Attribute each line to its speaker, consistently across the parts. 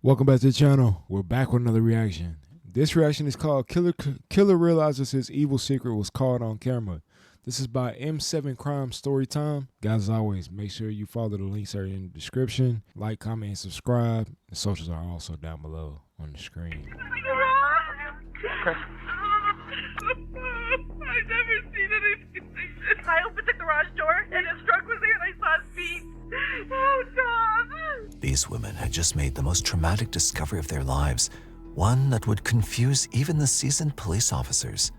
Speaker 1: Welcome back to the channel. We're back with another reaction. This reaction is called Killer Realizes His Evil Secret Was Caught on Camera. This is by M7 Crime Storytime. Guys, as always, make sure you follow the links are in the description. Like, comment, and subscribe. The socials are also down below on the screen.
Speaker 2: Chris. I've never seen anything like this. I opened the garage door and his truck was there and I saw his feet. Oh, God.
Speaker 3: These women had just made the most traumatic discovery of their lives, one that would confuse even the seasoned police officers.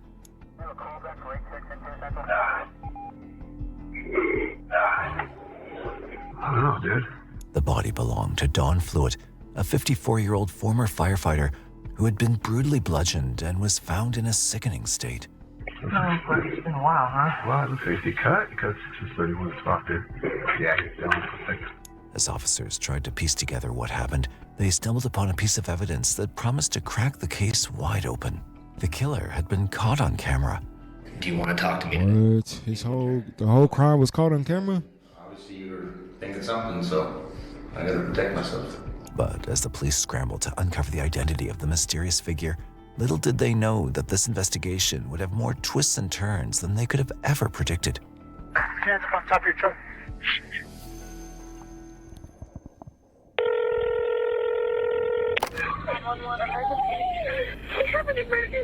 Speaker 4: I don't know, dude.
Speaker 3: The body belonged to Dawn Fluitt, a 54-year-old former firefighter who had been brutally bludgeoned and was found in a sickening state.
Speaker 2: Oh, but it's been a while, huh?
Speaker 4: Well, it looks like he cut because it's just 31 spot, dude. Yeah, he's down.
Speaker 3: As officers tried to piece together what happened, they stumbled upon a piece of evidence that promised to crack the case wide open. The killer had been caught on camera.
Speaker 5: Do you want to talk to me?
Speaker 1: What? The whole crime was caught on camera?
Speaker 5: Obviously you were thinking something, so I gotta protect myself.
Speaker 3: But as the police scrambled to uncover the identity of the mysterious figure, little did they know that this investigation would have more twists and turns than they could have ever predicted.
Speaker 2: Hands up on top of your truck.
Speaker 6: We have an emergency.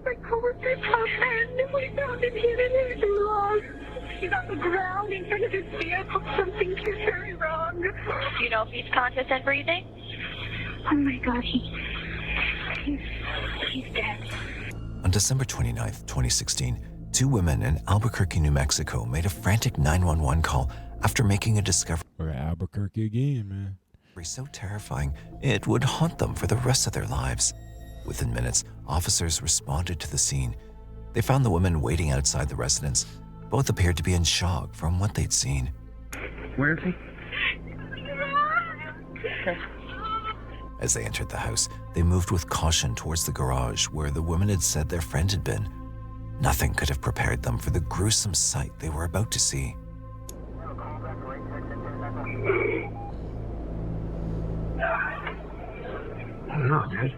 Speaker 6: My coworker's house and we found him hidden in his garage. He's on the ground in front of his vehicle. Something is very wrong.
Speaker 7: Do you know if he's conscious and breathing?
Speaker 6: Oh my God, he's dead.
Speaker 3: On December 29th, 2016, two women in Albuquerque, New Mexico made a frantic 911 call after making a discovery
Speaker 1: We're at Albuquerque again, man.
Speaker 3: so terrifying it would haunt them for the rest of their lives. Within minutes, officers responded to the scene. They found the women waiting outside the residence. Both appeared to be in shock from what they'd seen.
Speaker 2: Where is he?
Speaker 3: As they entered the house, they moved with caution towards the garage where the women had said their friend had been. Nothing could have prepared them for the gruesome sight they were about to see.
Speaker 4: I don't know, dude.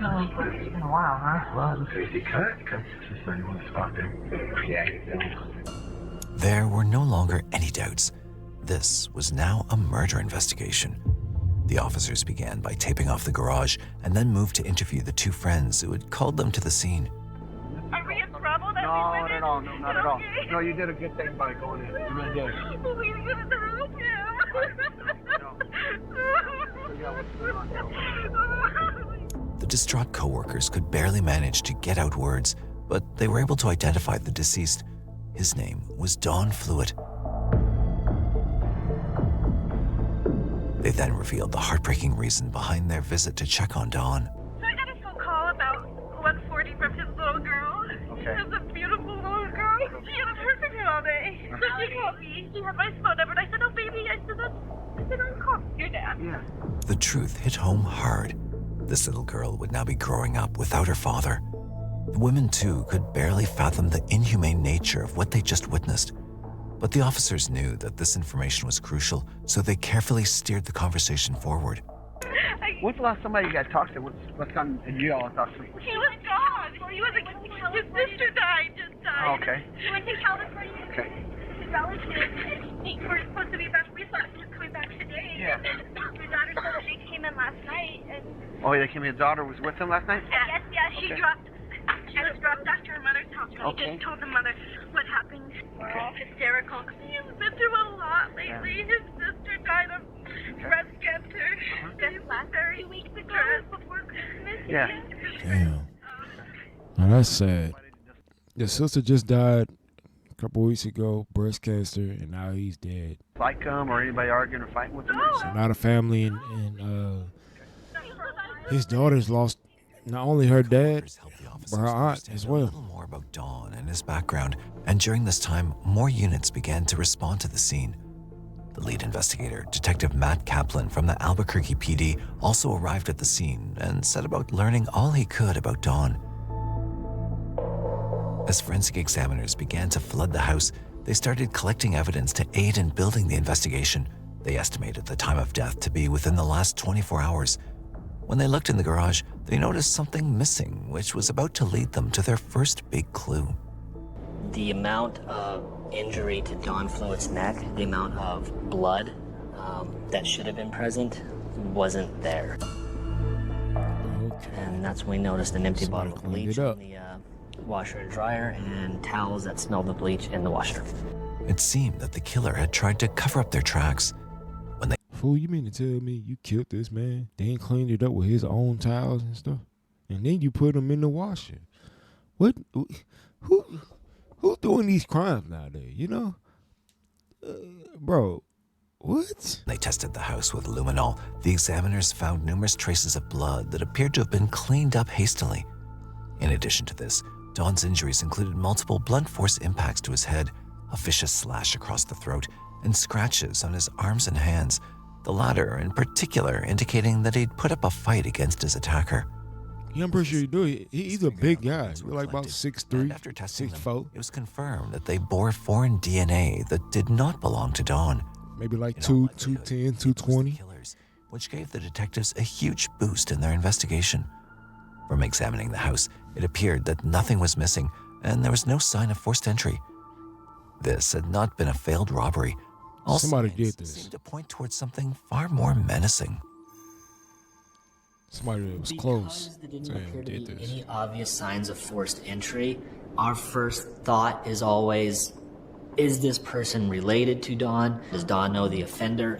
Speaker 2: No, but it's been a while, huh?
Speaker 4: Well, it looks like he cut because it's just 31 spot, dude. Yeah, he's down.
Speaker 3: There were no longer any doubts. This was now a murder investigation. The officers began by taping off the garage and then moved to interview the two friends who had called them to the scene.
Speaker 2: Are we in trouble that
Speaker 8: No,
Speaker 2: we went
Speaker 8: not at
Speaker 2: in?
Speaker 8: all. No, not at all.
Speaker 2: Okay.
Speaker 8: No, you did a good thing by going in. You really did.
Speaker 2: We didn't help him.
Speaker 8: Figure out what's going on.
Speaker 3: The distraught co-workers could barely manage to get out words, but they were able to identify the deceased. His name was Dawn Fluitt. They then revealed the heartbreaking reason behind their visit to check on Dawn.
Speaker 2: So I got a phone call about 1:40 from his little girl.
Speaker 8: Okay.
Speaker 2: She's a beautiful little girl. She hadn't heard from him all day. So she called me. She had my phone number and I said, oh baby, I said, I'll call your dad.
Speaker 8: Yeah.
Speaker 3: The truth hit home hard. This little girl would now be growing up without her father. The women, too, could barely fathom the inhumane nature of what they just witnessed. But the officers knew that this information was crucial, so they carefully steered the conversation forward.
Speaker 8: When's the last time you guys talked to? What's time did you all talk to?
Speaker 2: He was gone. He was his sister just died.
Speaker 8: Oh, okay.
Speaker 6: He went to California.
Speaker 8: Okay.
Speaker 6: His relatives, and they were supposed to be back. We thought he was coming back today.
Speaker 8: Yeah.
Speaker 6: Your daughter said that they came in last night, and
Speaker 8: Oh, yeah, Kimmy, your daughter was with him last night?
Speaker 6: yeah, she
Speaker 8: Okay.
Speaker 6: She was dropped after her mother's house. We
Speaker 8: Okay.
Speaker 6: just told the mother what happened. We're all hysterical.
Speaker 2: He's been through a lot lately. His sister died of breast cancer.
Speaker 6: Just last 2 weeks ago, before Christmas.
Speaker 8: Yeah.
Speaker 1: Damn. Now that's sad. Your sister just died a couple weeks ago, breast cancer, and now he's dead.
Speaker 8: Like him or anybody arguing or fighting with him?
Speaker 1: So now the family and his daughter's lost not only her dad,
Speaker 3: Helped the
Speaker 1: but her aunt
Speaker 3: understand
Speaker 1: as
Speaker 3: a
Speaker 1: well.
Speaker 3: little more about Dawn and his background, and during this time, more units began to respond to the scene. The lead investigator, Detective Matt Kaplan from the Albuquerque PD, also arrived at the scene and set about learning all he could about Dawn. As forensic examiners began to flood the house, they started collecting evidence to aid in building the investigation. They estimated the time of death to be within the last 24 hours. When they looked in the garage, they noticed something missing, which was about to lead them to their first big clue.
Speaker 9: The amount of injury to Dawn Flewitt's neck, the amount of blood that should have been present, wasn't there.
Speaker 1: Okay.
Speaker 9: And that's when we noticed an empty
Speaker 1: Somebody
Speaker 9: bottle of
Speaker 1: cleaned
Speaker 9: bleach
Speaker 1: it up.
Speaker 9: in the washer and dryer, and towels that smelled of bleach in the washer.
Speaker 3: It seemed that the killer had tried to cover up their tracks. When they
Speaker 1: Fool, you mean to tell me you killed this man, then cleaned it up with his own towels and stuff, and then you put him in the washer? What? Who's doing these crimes nowadays? You know, bro. What?
Speaker 3: tested the house with luminol, the examiners found numerous traces of blood that appeared to have been cleaned up hastily. In addition to this, Don's injuries included multiple blunt force impacts to his head, a vicious slash across the throat, and scratches on his arms and hands, the latter in particular indicating that he'd put up a fight against his attacker.
Speaker 1: Yeah, I'm pretty sure you do. He's a big guy. He's like about
Speaker 3: And
Speaker 1: 6'3",
Speaker 3: after testing them,
Speaker 1: 6'4",
Speaker 3: it was confirmed that they bore foreign DNA that did not belong to Don.
Speaker 1: maybe like
Speaker 3: In all
Speaker 1: 210,
Speaker 3: likelihood, it was the
Speaker 1: 220.
Speaker 3: killers, which gave the detectives a huge boost in their investigation. From examining the house, it appeared that nothing was missing and there was no sign of forced entry. This had not been a failed robbery. All
Speaker 1: Somebody
Speaker 3: signs
Speaker 1: did this.
Speaker 3: seemed to point towards something far more menacing.
Speaker 1: Somebody that was close
Speaker 9: Because there didn't
Speaker 1: to
Speaker 9: appear
Speaker 1: him
Speaker 9: to
Speaker 1: did
Speaker 9: be
Speaker 1: this.
Speaker 9: any obvious signs of forced entry, our first thought is always, is this person related to Dawn? Does Dawn know the offender?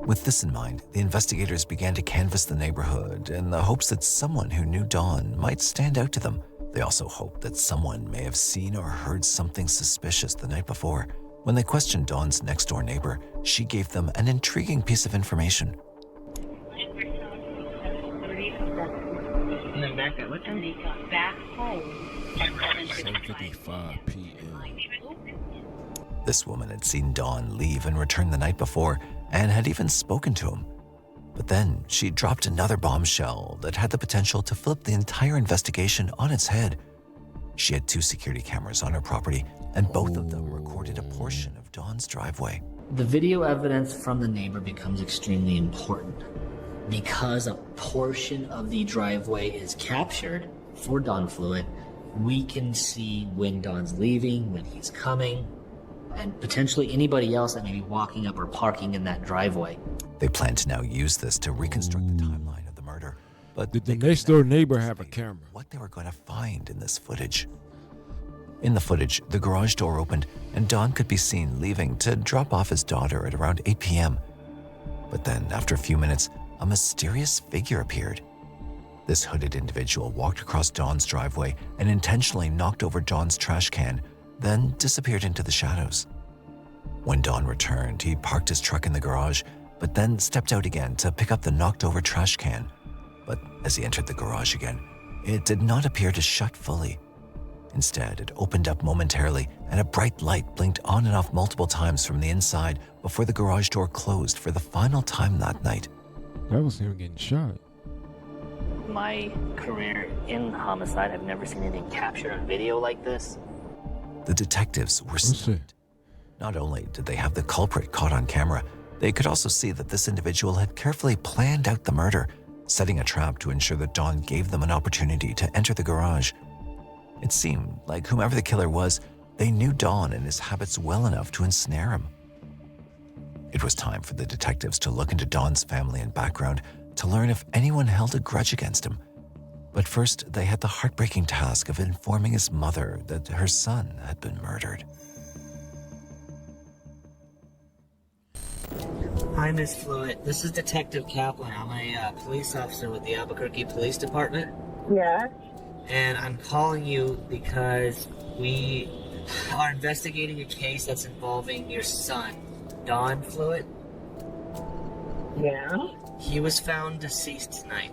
Speaker 3: With this in mind, the investigators began to canvass the neighborhood in the hopes that someone who knew Dawn might stand out to them. They also hoped that someone may have seen or heard something suspicious the night before. When they questioned Dawn's next-door neighbor, she gave them an intriguing piece of information.
Speaker 8: And then back at what time?
Speaker 2: They got back home at
Speaker 1: 7:55 p.m.
Speaker 3: This woman had seen Dawn leave and return the night before and had even spoken to him. But then she dropped another bombshell that had the potential to flip the entire investigation on its head. She had 2 security cameras on her property, and both of them recorded a portion of Dawn's driveway.
Speaker 9: The video evidence from the neighbor becomes extremely important because a portion of the driveway is captured for Dawn Flewitt. We can see when Dawn's leaving, when he's coming, and potentially anybody else that may be walking up or parking in that driveway.
Speaker 3: They plan to now use this to reconstruct the timeline of the murder. But
Speaker 1: Did the
Speaker 3: they could
Speaker 1: next door
Speaker 3: never
Speaker 1: neighbor have a
Speaker 3: anticipate
Speaker 1: camera?
Speaker 3: what they were going to find in this footage. In the footage, the garage door opened and Don could be seen leaving to drop off his daughter at around 8 p.m. But then, after a few minutes, a mysterious figure appeared. This hooded individual walked across Dawn's driveway and intentionally knocked over Dawn's trash can, then disappeared into the shadows. When Dawn returned, he parked his truck in the garage, but then stepped out again to pick up the knocked-over trash can. But as he entered the garage again, it did not appear to shut fully. Instead, it opened up momentarily, and a bright light blinked on and off multiple times from the inside before the garage door closed for the final time that night.
Speaker 1: That was him getting shot.
Speaker 9: My career in homicide, I've never seen anything capture a video like this.
Speaker 3: The detectives were
Speaker 1: What's
Speaker 3: stunned.
Speaker 1: it?
Speaker 3: Not only did they have the culprit caught on camera, they could also see that this individual had carefully planned out the murder, setting a trap to ensure that Dawn gave them an opportunity to enter the garage. It seemed like whomever the killer was, they knew Dawn and his habits well enough to ensnare him. It was time for the detectives to look into Dawn's family and background to learn if anyone held a grudge against him. But first, they had the heartbreaking task of informing his mother that her son had been murdered.
Speaker 9: Hi, Miss Flewitt. This is Detective Kaplan. I'm a police officer with the Albuquerque Police Department.
Speaker 6: Yes?
Speaker 9: And I'm calling you because we are investigating a case that's involving your son, Don Flewitt.
Speaker 6: Yeah?
Speaker 9: He was found deceased tonight.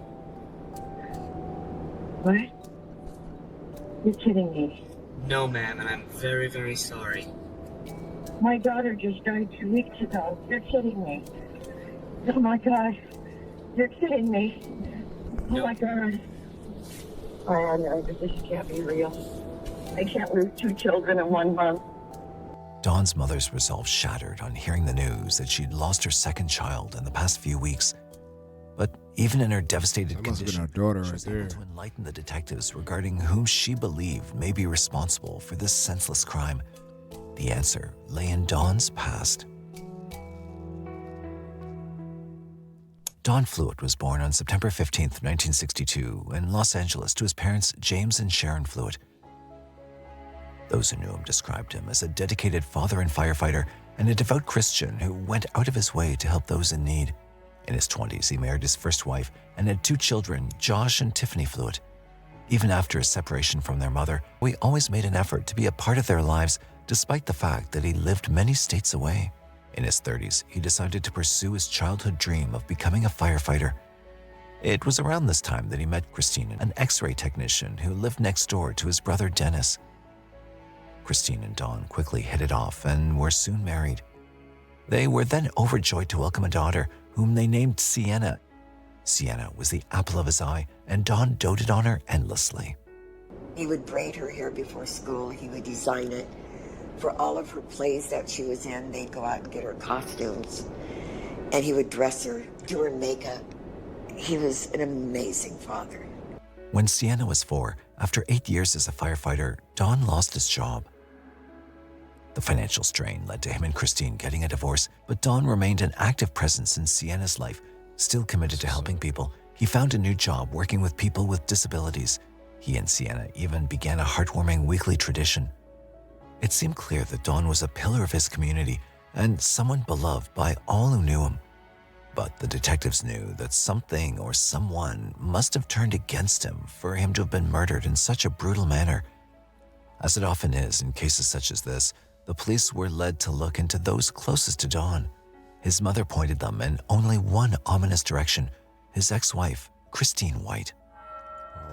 Speaker 6: What? You're kidding me.
Speaker 9: No, ma'am, and I'm very, very sorry.
Speaker 6: My daughter just died 2 weeks ago. You're kidding me. Oh my God. You're kidding me. Oh
Speaker 9: No.
Speaker 6: my God. Oh no, this can't be real. I can't lose 2 children in 1 month.
Speaker 3: Dawn Dawn's mother's resolve shattered on hearing the news that she'd lost her second child in the past few weeks. But even in her devastated
Speaker 1: That must have been
Speaker 3: condition,
Speaker 1: her daughter
Speaker 3: she
Speaker 1: right
Speaker 3: was
Speaker 1: there.
Speaker 3: able to enlighten the detectives regarding whom she believed may be responsible for this senseless crime. The answer lay in Dawn's past. Don Fluitt was born on September 15, 1962, in Los Angeles to his parents James and Sharon Fluitt. Those who knew him described him as a dedicated father and firefighter and a devout Christian who went out of his way to help those in need. In his 20s, he married his first wife and had 2 children, Josh and Tiffany Fluitt. Even after his separation from their mother, he always made an effort to be a part of their lives, despite the fact that he lived many states away. In his 30s, he decided to pursue his childhood dream of becoming a firefighter. It was around this time that he met Christine, an X-ray technician who lived next door to his brother Dennis. Christine and Don quickly hit it off and were soon married. They were then overjoyed to welcome a daughter, whom they named Sienna. Sienna was the apple of his eye, and Don doted on her endlessly.
Speaker 10: He would braid her hair before school. He would design it. For all of her plays that she was in, they'd go out and get her costumes. And he would dress her, do her makeup. He was an amazing father.
Speaker 3: When Sienna was 4, after 8 years as a firefighter, Don lost his job. The financial strain led to him and Christine getting a divorce, but Don remained an active presence in Sienna's life. Still committed to helping people, he found a new job working with people with disabilities. He and Sienna even began a heartwarming weekly tradition. It seemed clear that Don was a pillar of his community and someone beloved by all who knew him. But the detectives knew that something or someone must have turned against him for him to have been murdered in such a brutal manner. As it often is in cases such as this, the police were led to look into those closest to Don. His mother pointed them in only one ominous direction: his ex-wife, Christine White.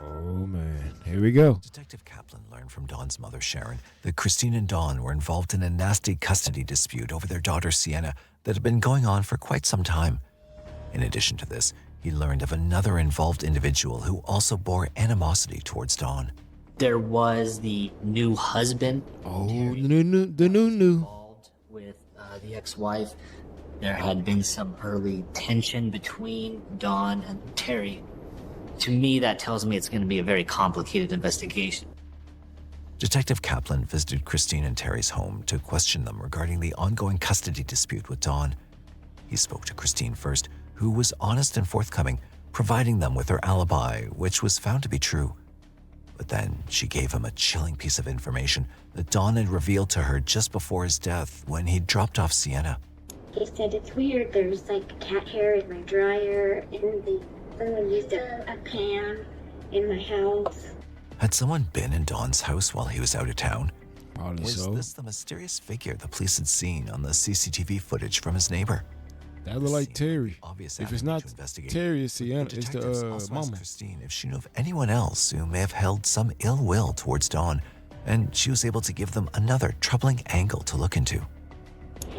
Speaker 1: Oh man, here we go.
Speaker 3: Detective Kaplan learned from Don's mother, Sharon, that Christine and Don were involved in a nasty custody dispute over their daughter, Sienna, that had been going on for quite some time. In addition to this, he learned of another involved individual who also bore animosity towards Don.
Speaker 9: There was the new husband.
Speaker 1: Oh, the new.
Speaker 9: Involved with the ex-wife. There had been some early tension between Don and Terry. To me, that tells me it's going to be a very complicated investigation.
Speaker 3: Detective Kaplan visited Christine and Terry's home to question them regarding the ongoing custody dispute with Don. He spoke to Christine first, who was honest and forthcoming, providing them with her alibi, which was found to be true. But then she gave him a chilling piece of information that Don had revealed to her just before his death when he dropped off Sienna.
Speaker 6: He said it's weird. There's like cat hair in my dryer, and someone used a pan in my house.
Speaker 3: Had someone been in Don's house while he was out of town?
Speaker 1: Probably
Speaker 3: Was
Speaker 1: so.
Speaker 3: this the mysterious figure the police had seen on the CCTV footage from his neighbor?
Speaker 1: That look like Terry.
Speaker 3: Obvious
Speaker 1: If it's
Speaker 3: avenue
Speaker 1: not
Speaker 3: to investigate.
Speaker 1: Terry, it's Sienna.
Speaker 3: The
Speaker 1: It's
Speaker 3: detectives
Speaker 1: the
Speaker 3: also asked
Speaker 1: mama.
Speaker 3: Christine if she knew of anyone else who may have held some ill will towards Don, and she was able to give them another troubling angle to look into.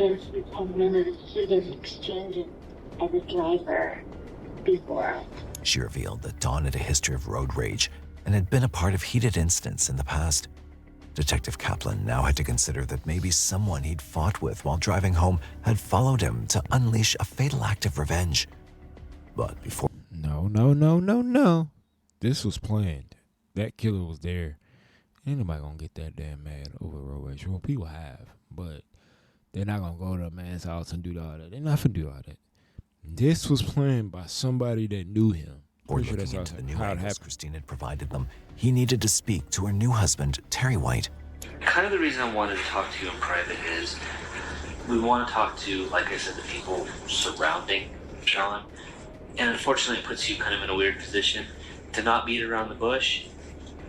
Speaker 6: And he had been in a heated exchange as a driver before.
Speaker 3: She revealed that Don had a history of road rage and had been a part of heated incidents in the past. Detective Kaplan now had to consider that maybe someone he'd fought with while driving home had followed him to unleash a fatal act of revenge. But before...
Speaker 1: No. This was planned. That killer was there. Ain't nobody gonna get that damn mad over road rage. Well, people have, but they're not gonna go to a man's house and do all that. They're not gonna do all that. This was planned by somebody that knew him.
Speaker 3: Or
Speaker 1: Pretty sure
Speaker 3: looking
Speaker 1: that's
Speaker 3: into the new
Speaker 1: how it
Speaker 3: angles
Speaker 1: happened.
Speaker 3: Christine had provided them, he needed to speak to her new husband, Terry White.
Speaker 11: Kind of the reason I wanted to talk to you in private is we want to talk to, like I said, the people surrounding Sean. And unfortunately, it puts you kind of in a weird position to not beat around the bush.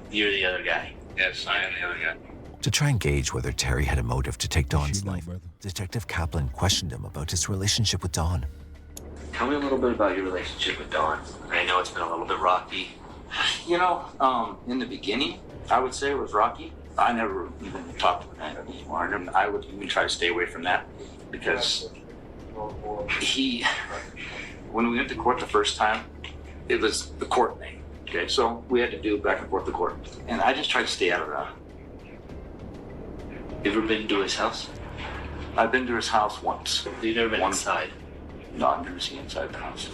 Speaker 11: You're the other guy.
Speaker 5: Yes, I am the other guy.
Speaker 3: To try and gauge whether Terry had a motive to take Don's
Speaker 1: You know,
Speaker 3: life,
Speaker 1: brother.
Speaker 3: Detective Kaplan questioned him about his relationship with Don.
Speaker 11: Tell me a little bit about your relationship with Dawn. I know it's been a little bit rocky.
Speaker 5: You know, in the beginning, I would say it was rocky. I never even talked to him anymore. And I would even try to stay away from that because when we went to court the first time, it was the court thing. Okay, so we had to do back and forth the court. And I just tried to stay out of that.
Speaker 11: You ever been to his house?
Speaker 5: I've been to his house once.
Speaker 11: You've never been inside?
Speaker 5: No, I've never seen inside the house.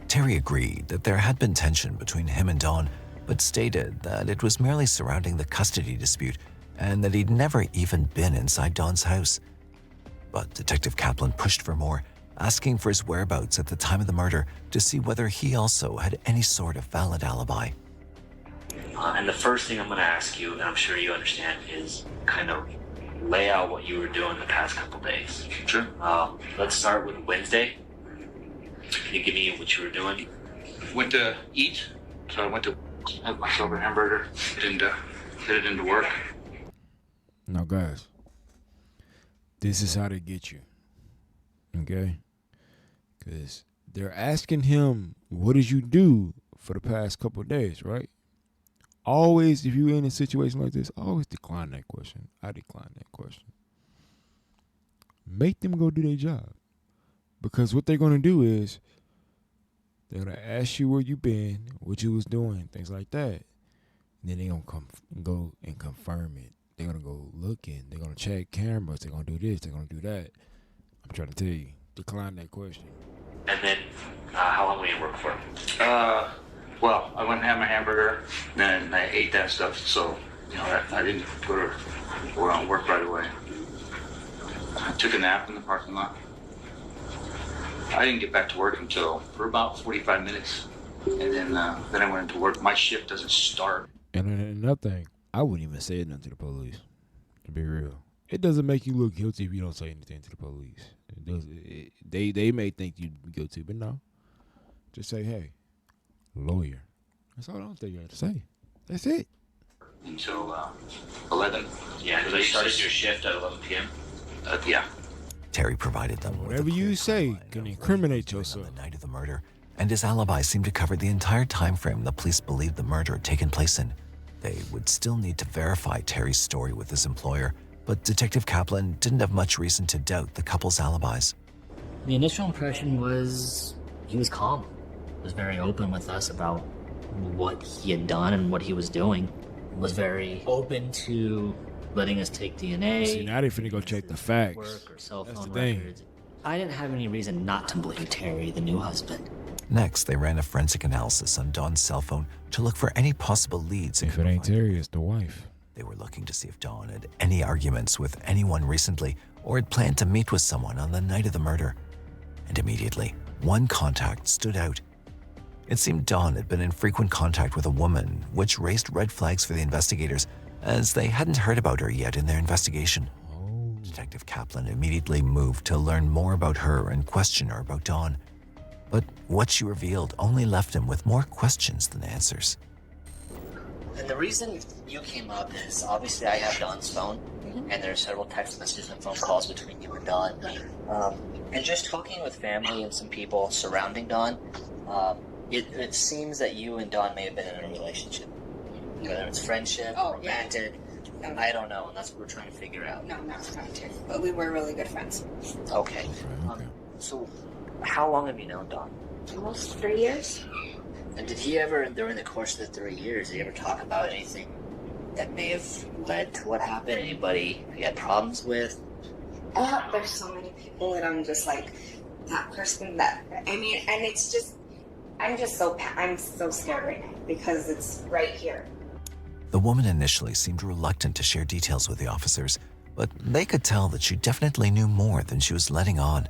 Speaker 3: Terry agreed that there had been tension between him and Dawn, but stated that it was merely surrounding the custody dispute and that he'd never even been inside Dawn's house. But Detective Kaplan pushed for more, asking for his whereabouts at the time of the murder to see whether he also had any sort of valid alibi.
Speaker 11: And the first thing I'm going to ask you, and I'm sure you understand, is kind of lay out what you were doing the past couple days.
Speaker 5: Sure.
Speaker 11: Let's start with Wednesday. Can you give me what you were doing?
Speaker 5: Went to eat, so I went to have myself a hamburger, headed into work.
Speaker 1: Now, guys, this is how they get you, okay? Because they're asking him, what did you do for the past couple of days, right? Always, if you're in a situation like this, always decline that question. I decline that question. Make them go do their job. Because what they're going to do is they're going to ask you where you been, what you was doing, things like that. And then they're going to go and confirm it. They're going to go looking. They're going to check cameras. They're going to do this. They're going to do that. I'm trying to tell you, decline that question.
Speaker 11: And then, how long were you at work for?
Speaker 5: Well, I went and had my hamburger, then I ate that stuff, so, I didn't go to work right away. I took a nap in the parking lot. I didn't get back to work for about 45 minutes, and then I went into work. My shift doesn't start.
Speaker 1: And another thing, I wouldn't even say nothing to the police, to be real. It doesn't make you look guilty if you don't say anything to the police. They may think you're guilty, but no. Just say, hey, lawyer. That's all I don't think you have to say. That's it.
Speaker 5: Until 11.
Speaker 11: Yeah, so you started your shift at 11 p.m.?
Speaker 5: Yeah.
Speaker 3: Terry provided them with
Speaker 1: whatever you say can incriminate yourself.
Speaker 3: On the night of the murder, and his alibi seemed to cover the entire time frame the police believed the murder had taken place in. They would still need to verify Terry's story with his employer, but Detective Kaplan didn't have much reason to doubt the couple's alibis.
Speaker 9: The initial impression was he was calm. He was very open with us about what he had done and what he was doing. He was very open to letting us take DNA.
Speaker 1: See, now they finna go check the facts.
Speaker 9: Work or cell
Speaker 1: That's
Speaker 9: phone
Speaker 1: the thing.
Speaker 9: records. I didn't have any reason not to believe Terry, the new husband.
Speaker 3: Next, they ran a forensic analysis on Dawn's cell phone to look for any possible leads.
Speaker 1: If it ain't Terry, it's the wife.
Speaker 3: They were looking to see if Dawn had any arguments with anyone recently or had planned to meet with someone on the night of the murder. And immediately, one contact stood out. It seemed Dawn had been in frequent contact with a woman, which raised red flags for the investigators, as they hadn't heard about her yet in their investigation. Detective Kaplan immediately moved to learn more about her and question her about Dawn. But what she revealed only left him with more questions than answers.
Speaker 9: And the reason you came up is obviously I have Dawn's phone, and there are several text messages and phone calls between you and Dawn. And just talking with family and some people surrounding Dawn, it seems that you and Dawn may have been in a relationship. Whether it's friendship, romantic, I don't know, and that's what we're trying to figure out.
Speaker 6: No, not romantic, but we were really good friends.
Speaker 9: Okay. So, how long have you known Dawn?
Speaker 6: Almost 3 years.
Speaker 9: And did he ever, during the course of the 3 years, did he ever talk about anything that may have led to what happened? Anybody he had problems with?
Speaker 6: There's so many people that I'm just like, that person that, I mean, and it's just, I'm so scared right now because it's right here.
Speaker 3: The woman initially seemed reluctant to share details with the officers, but they could tell that she definitely knew more than she was letting on.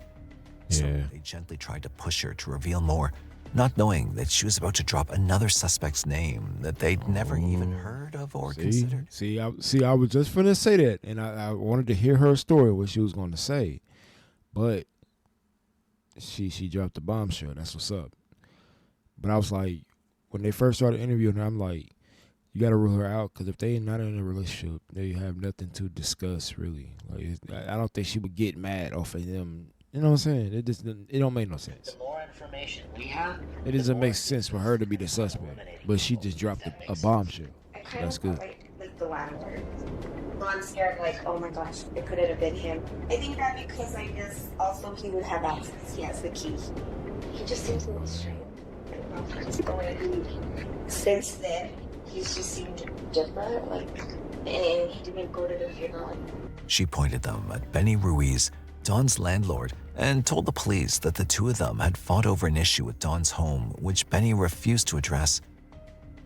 Speaker 3: So they gently tried to push her to reveal more, not knowing that she was about to drop another suspect's name that they'd never even heard of or considered.
Speaker 1: I was just finna say that, and I wanted to hear her story, what she was going to say, but she dropped the bombshell. That's what's up. But I was like, when they first started interviewing her, I'm like, you got to rule her out, because if they are not in a relationship, they have nothing to discuss, really. Like, I don't think she would get mad off of them. You know what I'm saying? It don't make no sense.
Speaker 9: The more information we have,
Speaker 1: it doesn't make sense for her to be the suspect, but she just dropped a bombshell. That's good.
Speaker 6: Like the landlord. So I'm scared, like, oh my gosh, it could have been him. I think that because I guess also he would have access. He has the key. He just seems a little strange. I don't know what's going on. Since then, He just seemed different, like, and he didn't go to the funeral.
Speaker 3: She pointed them at Benny Ruiz, Dawn's landlord, and told the police that the two of them had fought over an issue at Dawn's home, which Benny refused to address.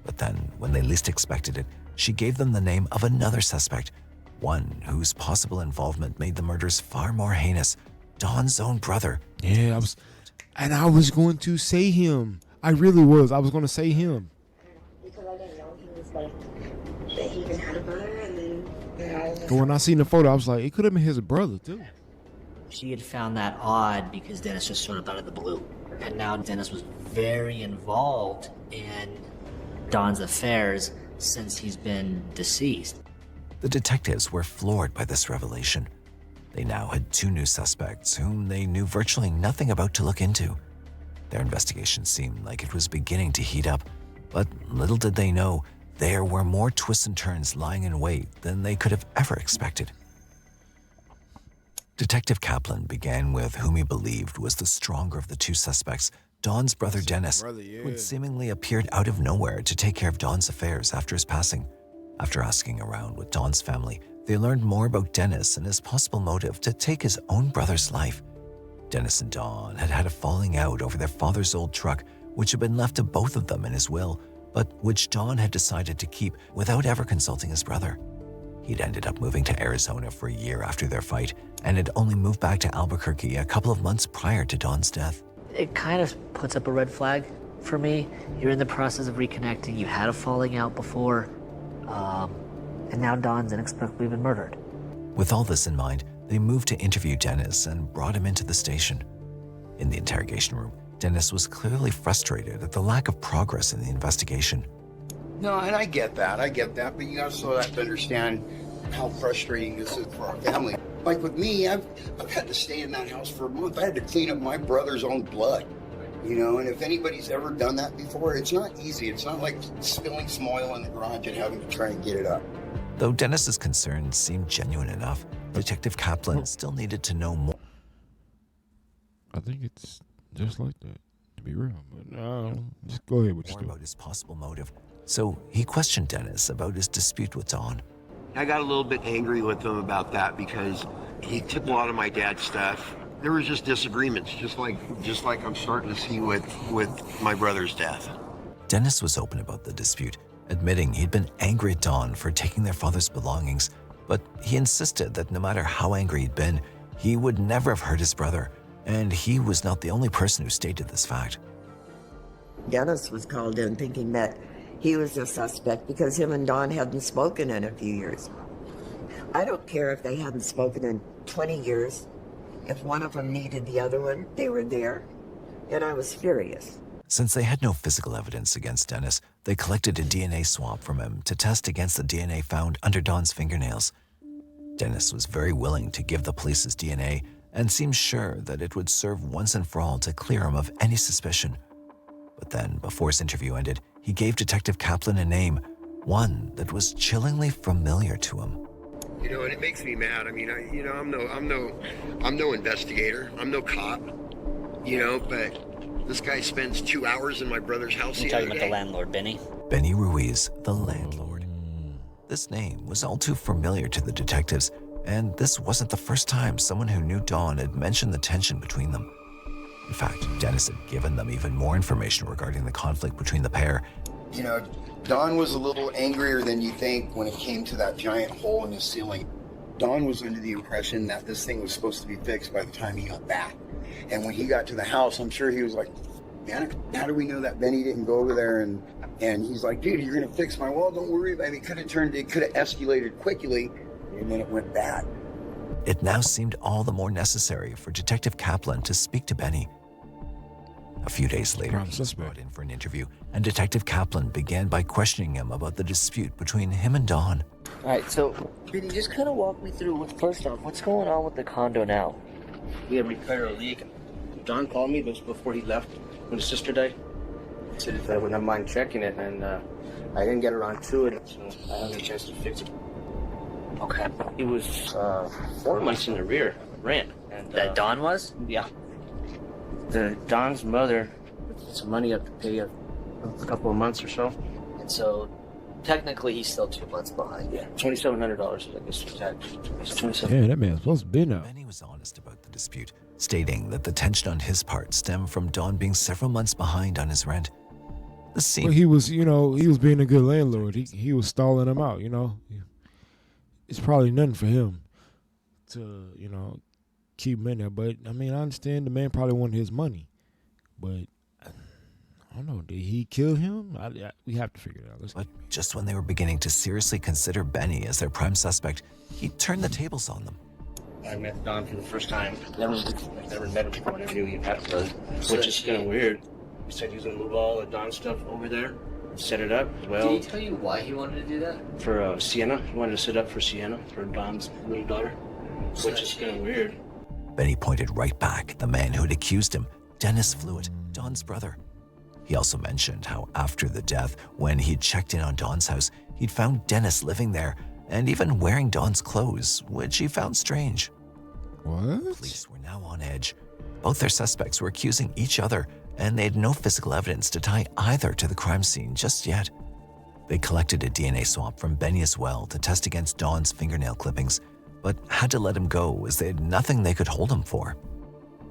Speaker 3: But then, when they least expected it, she gave them the name of another suspect, one whose possible involvement made the murders far more heinous, Dawn's own brother.
Speaker 1: Yeah, I was going to say him. I really was. I was going to say him.
Speaker 6: Because I didn't know he was like, that he even had a brother, and then, you know.
Speaker 1: But when I seen the photo, I was like, it could have been his brother, too.
Speaker 9: She had found that odd because Dennis just showed up out of the blue. And now Dennis was very involved in Dawn's affairs since he's been deceased.
Speaker 3: The detectives were floored by this revelation. They now had two new suspects whom they knew virtually nothing about to look into. Their investigation seemed like it was beginning to heat up, but little did they know there were more twists and turns lying in wait than they could have ever expected. Detective Kaplan began with whom he believed was the stronger of the two suspects, Dawn's brother Dennis, who had seemingly appeared out of nowhere to take care of Dawn's affairs after his passing. After asking around with Dawn's family, they learned more about Dennis and his possible motive to take his own brother's life. Dennis and Dawn had had a falling out over their father's old truck, which had been left to both of them in his will, but which Dawn had decided to keep without ever consulting his brother. He'd ended up moving to Arizona for a year after their fight and had only moved back to Albuquerque a couple of months prior to Dawn's death.
Speaker 9: It kind of puts up a red flag for me. You're in the process of reconnecting. You had a falling out before, and now Dawn's inexplicably been murdered.
Speaker 3: With all this in mind, they moved to interview Dennis and brought him into the station. In the interrogation room, Dennis was clearly frustrated at the lack of progress in the investigation.
Speaker 12: No, and I get that, but you also have to understand how frustrating this is for our family. Like with me, I've had to stay in that house for a month. I had to clean up my brother's own blood, you know, and if anybody's ever done that before, it's not easy. It's not like spilling some oil in the garage and having to try and get it up.
Speaker 3: Though Dennis's concerns seemed genuine enough, Detective Kaplan still needed to know more.
Speaker 1: I think it's just like that, to be real. But just go ahead with your story.
Speaker 3: About his possible motive. So he questioned Dennis about his dispute with Dawn.
Speaker 12: I got a little bit angry with him about that because he took a lot of my dad's stuff. There was just disagreements, just like I'm starting to see with my brother's death.
Speaker 3: Dennis was open about the dispute, admitting he'd been angry at Dawn for taking their father's belongings, but he insisted that no matter how angry he'd been, he would never have hurt his brother, and he was not the only person who stated this fact.
Speaker 10: Dennis was called in thinking that he was a suspect because him and Dawn hadn't spoken in a few years. I don't care if they hadn't spoken in 20 years. If one of them needed the other one, they were there, and I was furious.
Speaker 3: Since they had no physical evidence against Dennis, they collected a DNA swab from him to test against the DNA found under Dawn's fingernails. Dennis was very willing to give the police his DNA and seemed sure that it would serve once and for all to clear him of any suspicion. But then, before his interview ended, he gave Detective Kaplan a name, one that was chillingly familiar to him.
Speaker 12: You know, and it makes me mad. I mean, I'm no investigator. I'm no cop. You know, but this guy spends 2 hours in my brother's house.
Speaker 9: You're talking about the landlord, Benny?
Speaker 3: Benny Ruiz, the landlord. This name was all too familiar to the detectives, and this wasn't the first time someone who knew Dawn had mentioned the tension between them. In fact, Dennis had given them even more information regarding the conflict between the pair.
Speaker 12: You know, Dawn was a little angrier than you think when it came to that giant hole in the ceiling. Dawn was under the impression that this thing was supposed to be fixed by the time he got back. And when he got to the house, I'm sure he was like, man, how do we know that Benny didn't go over there? And he's like, dude, you're going to fix my wall. Don't worry about it. It could have escalated quickly, and then it went bad.
Speaker 3: It now seemed all the more necessary for Detective Kaplan to speak to Benny. A few days later, he was brought in for an interview, and Detective Kaplan began by questioning him about the dispute between him and Dawn.
Speaker 9: All right, so Benny, just kind of walk me through, first off, what's going on with the condo now?
Speaker 8: We have repaired a leak. John called me before he left when his sister died. He said if I wouldn't mind checking it, and I didn't get around to it, so I haven't had a chance to fix it.
Speaker 9: Okay.
Speaker 8: He was 4 months in the rear rent. And,
Speaker 9: that Dawn was?
Speaker 8: Yeah. Don's mother put some money up to pay a couple of months or so.
Speaker 9: And so technically he's still 2 months behind.
Speaker 8: Yeah, $2,700, I guess, for tax. It's 27.
Speaker 1: Yeah, that man's supposed to be now.
Speaker 3: Benny was honest about the dispute, stating that the tension on his part stemmed from Don being several months behind on his rent. This seemed...
Speaker 1: Well, he was, he was being a good landlord. He was stalling him out, It's probably nothing for him to, keep him in there. But, I mean, I understand the man probably wanted his money. But, I don't know, did he kill him? We have to figure it out.
Speaker 3: But just when they were beginning to seriously consider Benny as their prime suspect, he turned the tables on them.
Speaker 8: I met Don for the first time. Never met him before. I never knew he had a brother, which is kind of weird. He said he was going to move all the Don stuff over there, set it up. Well,
Speaker 9: Did he tell you why he wanted to do that?
Speaker 8: For Sienna. He wanted to set up for Sienna, for Don's little daughter, which is kind of weird.
Speaker 3: Benny pointed right back at the man who had accused him, Dennis Fluitt, Don's brother. He also mentioned how after the death, when he'd checked in on Don's house, he'd found Dennis living there and even wearing Don's clothes, which he found strange.
Speaker 1: What?
Speaker 3: Police were now on edge. Both their suspects were accusing each other, and they had no physical evidence to tie either to the crime scene just yet. They collected a DNA swab from Benny as well to test against Don's fingernail clippings, but had to let him go as they had nothing they could hold him for.